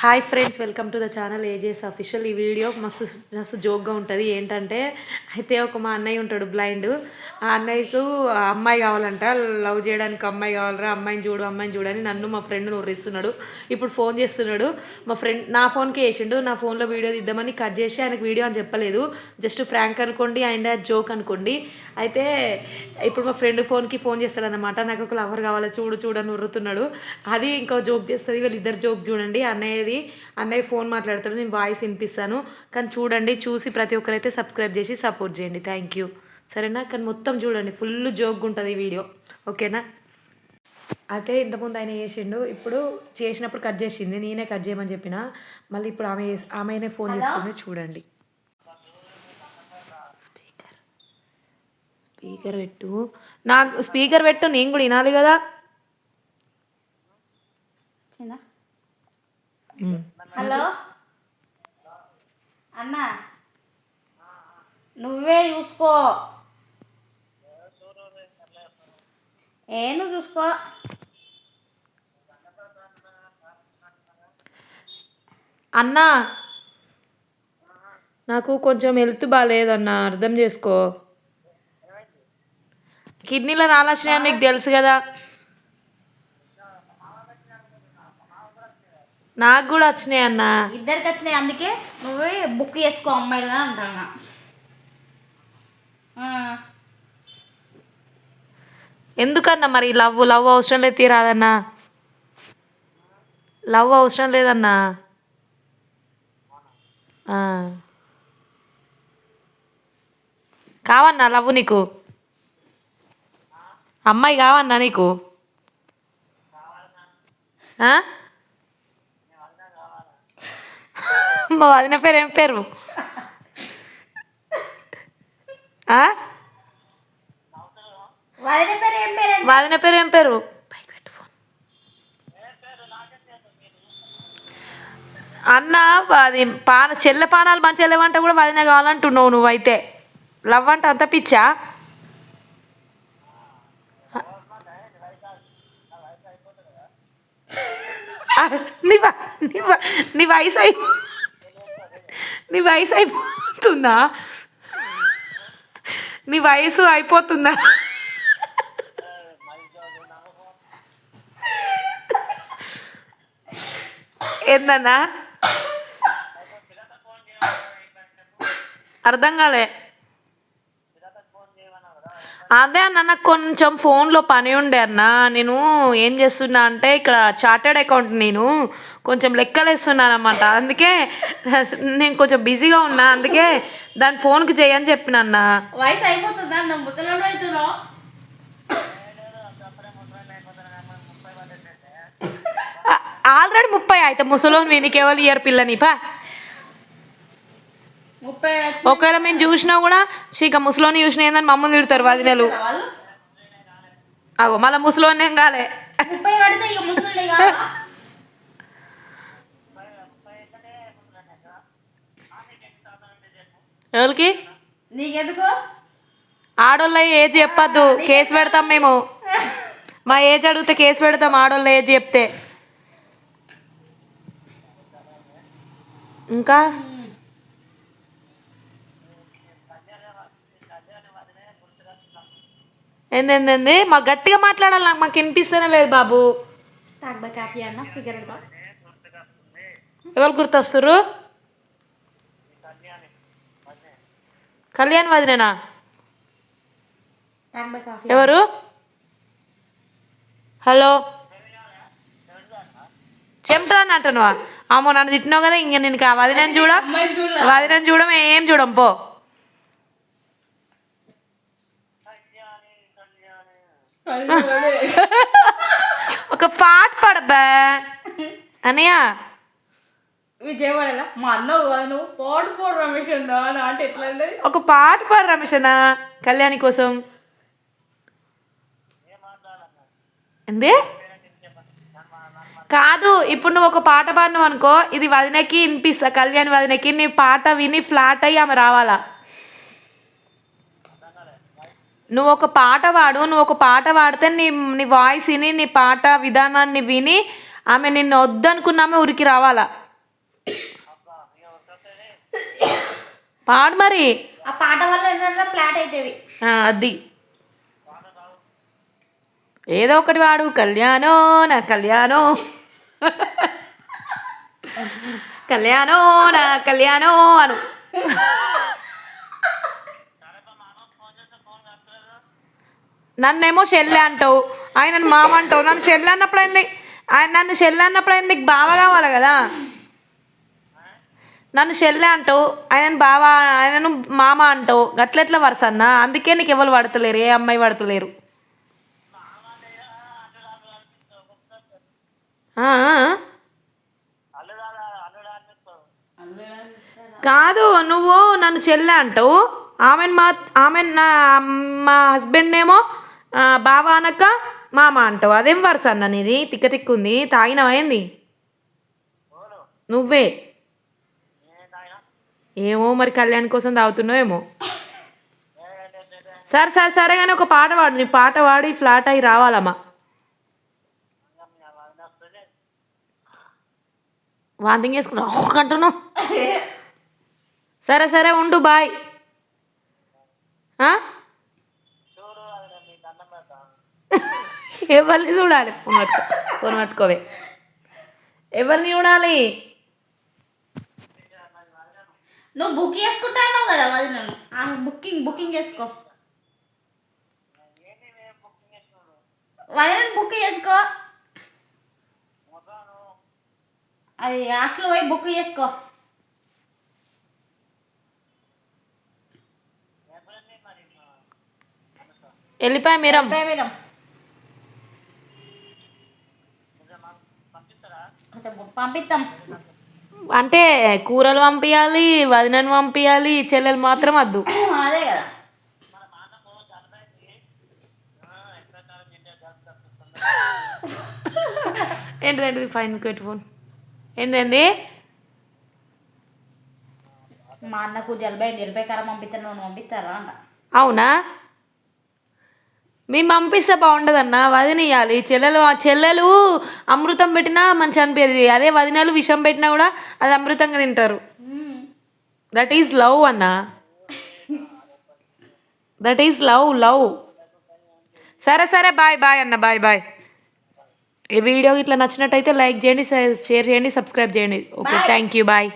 Hi friends, welcome to the channel AJS official. ఈ video మస్తు మస్తు జోక్గా ఉంటుంది. ఏంటంటే అయితే మా అన్నయ్య ఉంటాడు బ్లైండ్. ఆ అన్నయ్యకు అమ్మాయి కావాలంట, లవ్ చేయడానికి అమ్మాయి కావాలరా, అమ్మాయిని చూడని నన్ను మా ఫ్రెండ్ నోరిస్తున్నాడు. ఇప్పుడు ఫోన్ చేస్తున్నాడు. మా ఫ్రెండ్ నా ఫోన్కి వేసిండు. నా ఫోన్లో వీడియో తీద్దామని కట్ చేసి ఆయనకు వీడియో అని చెప్పలేదు, జస్ట్ ఫ్రాంక్ అనుకోండి అండ్ జోక్ అనుకోండి. అయితే ఇప్పుడు మా ఫ్రెండ్ ఫోన్కి ఫోన్ చేస్తాడనమాట, నాకు ఒక లవర్ కావాలి చూడు చూడని ఉరుతున్నాడు. అది ఇంకో జోక్ చేస్తుంది. వీళ్ళిద్దరు జోక్ చూడండి. అన్నయ్య ఫోన్ మాట్లాడతాడు, నేను వాయిస్ వినిపిస్తాను, కానీ చూడండి. చూసి ప్రతి ఒక్కరైతే సబ్స్క్రైబ్ చేసి సపోర్ట్ చేయండి. Thank you. సరేనా? కానీ మొత్తం చూడండి, ఫుల్ జోక్గా ఉంటుంది ఈ వీడియో. ఓకేనా? అయితే ఇంతకుముందు ఆయన చేసిండు, ఇప్పుడు చేసినప్పుడు కట్ చేసింది, నేనే కట్ చేయమని చెప్పిన. మళ్ళీ ఇప్పుడు ఆమెనే ఫోన్ చేస్తుంది, చూడండి. స్పీకర్ పెట్టు, నాకు స్పీకర్ పెట్టు, నేను కూడా వినాలి కదా. హలో అన్న, నువ్వే చూసుకో, నువ్వు చూసుకో. అన్నా, నాకు కొంచెం హెల్త్ బాగాలేదన్నా, అర్థం చేసుకో. కిడ్నీలో రాలొచ్చినాయని నీకు తెలుసు కదా. నాకు కూడా వచ్చినాయి అన్న. ఇద్దరికి వచ్చినాయి, అందుకే నువ్వే బుక్ చేసుకో అమ్మాయిలా అంటున్నా. ఎందుకన్నా మరి లవ్ అవసరం లేదు, తీరాదన్నా. లవ్ అవసరం లేదన్నా. కావన్నా లవ్ నీకు? అమ్మాయి కావన్నా నీకు? మా వదిన పేరు ఏం పేరు? వదిన పేరు ఏం పేరు? అన్న, అది చెల్లె పానాలు మంచి వెళ్ళవంటే కూడా వదిన కావాలంటున్నావు నువ్వైతే. లవ్ అంటే అంత పిచ్చా? నీ వయసు నీ వయసు అయిపోతుందా? నీ వయసు అయిపోతుందా? ఏందన్నా? అర్థం కాలే. అదే అన్న, నాకు కొంచెం ఫోన్లో పని ఉండే అన్న. నేను ఏం చేస్తున్నా అంటే, ఇక్కడ చార్టెడ్ అకౌంట్, నేను కొంచెం లెక్కలు వేస్తున్నాను అన్నమాట. అందుకే నేను కొంచెం బిజీగా ఉన్నా, అందుకే దాని ఫోన్కి చేయని చెప్పిన అన్న. వయసు అయిపోతుందా? ముసలి అవుతున్నావు. ఆల్రెడీ 30 అయితే ముసలోని వీనికి ఎవరు ఇయర్ పిల్లని పా. 30 ఒకవేళ మేము చూసినా కూడా చీక ముసలోని చూసిన ఏందని మమ్మల్ని తిడతారు వదినలు. అగో మళ్ళీ ముసలోని ఏం కాలే. ఎవరికి? నీకెందుకు? ఆడోళ్ళ ఏజ్ చెప్పద్దు, కేసు పెడతాం మేము. మా ఏజ్ అడిగితే కేసు పెడతాం, ఆడోళ్ళ ఏజ్ చెప్తే. ఇంకా ఏంటండి, మాకు గట్టిగా మాట్లాడాలి, నాకు మాకు వినిపిస్తేనే లేదు బాబు. ఎవరు గుర్తొస్తారు? కళ్యాణ్ వదినేనా? ఎవరు? హలో, చెప్తాను అంటున్నావా? అమ్మో, నన్ను తిట్టినావు కదా, ఇంక నేను వదినని చూడం ఏం చూడం పో. ఒక పాట పాడబ్బా అన్నయ్య. విజయవాడలా మా అన్న పాడు రమేష్ అంటే ఎట్లా? ఒక పాట పాడు రమేష్ అన్న, కళ్యాణి కోసం. ఏంది? కాదు, ఇప్పుడు నువ్వు ఒక పాట పాడినావు అనుకో, ఇది వదినకి వినిపిస్తా, కళ్యాణి వదినకి. నీ పాట విని ఫ్లాట్ అయ్యి ఆమె రావాలా. నువ్వు ఒక పాట పాడితే నీ వాయిస్ విని, నీ పాట విధానాన్ని విని ఆమె నిన్ను వద్దనుకున్నామే ఉరికి రావాలా. పాడు మరి. ఆ పాట వల్ల ఏంటంటే ఫ్లాట్ అవుతుంది. అది ఏదో ఒకటి వాడు. కళ్యాణో నా కళ్యాణో కళ్యాణో నా కళ్యాణో అను. నన్నేమో చెల్లె అంటావు, ఆయనను మామ అంటావు. నన్ను చెల్లె అన్నప్పుడు నన్ను చెల్లె అన్నప్పుడు ఆయన నీకు బావ కావాలి కదా. నన్ను చెల్లె అంటావు, ఆయనను మామ అంటావు. గట్లెట్లా వరుస అన్న? అందుకే నీకు ఎవరు పడతలేరు, ఏ అమ్మాయి పడతలేరు. కాదు, నువ్వు నన్ను చెల్లె అంటావు, ఆమె మా హస్బెండ్ ఏమో బావ అనక మామ అంటావు. అదేం వరుస అన్న నీది? తిక్క తిక్కుంది. తాగినవైంది నువ్వే. ఏమో మరి కళ్యాణ్ కోసం తాగుతున్నావేమో. సరే సరే సరే కానీ ఒక పాట పాడు. నీ పాట పాడి ఫ్లాట్ అయి రావాలమ్మా. వాంతింగ్ చేసుకున్నా అంటున్నావు. సరే సరే ఉండు, బాయ్. ఎవరిని చూడాలి? ఫోన్ పట్టుకోవే. ఎవరిని చూడాలి? నువ్వు బుక్ చేసుకుంటావు కదా వదినను. ఆమె బుకింగ్ చేసుకో. వదినను బుక్ చేసుకో. అది హాస్టల్ పోయి బుక్ చేసుకో. వెళ్ళిపోయా మీరం. పంపిస్తాం. అంటే కూరలు పంపించాలి, వదినను పంపించాలి, చెల్లెలు మాత్రం వద్దు. అదే కదా. ఏంటిదండి ఫైన్ పెట్టి ఫోన్? ఏంటండి? మా అన్నకు జలభై కారం పంపిస్తాను, నువ్వు పంపిస్తారా అంట. అవునా? మేము పంపిస్తే బాగుండదన్న. వదినియాలి. చెల్లెలు అమృతం పెట్టినా మంచి అనిపించేది. అదే వదినలు విషం పెట్టినా కూడా అది అమృతంగా తింటారు. దట్ ఈజ్ లవ్ అన్న. That is love. సరే సరే బాయ్ బాయ్ అన్న, బాయ్ బాయ్. ఈ వీడియో ఇట్లా నచ్చినట్టయితే లైక్ చేయండి, షేర్ చేయండి, సబ్స్క్రైబ్ చేయండి. Okay, thank you, bye.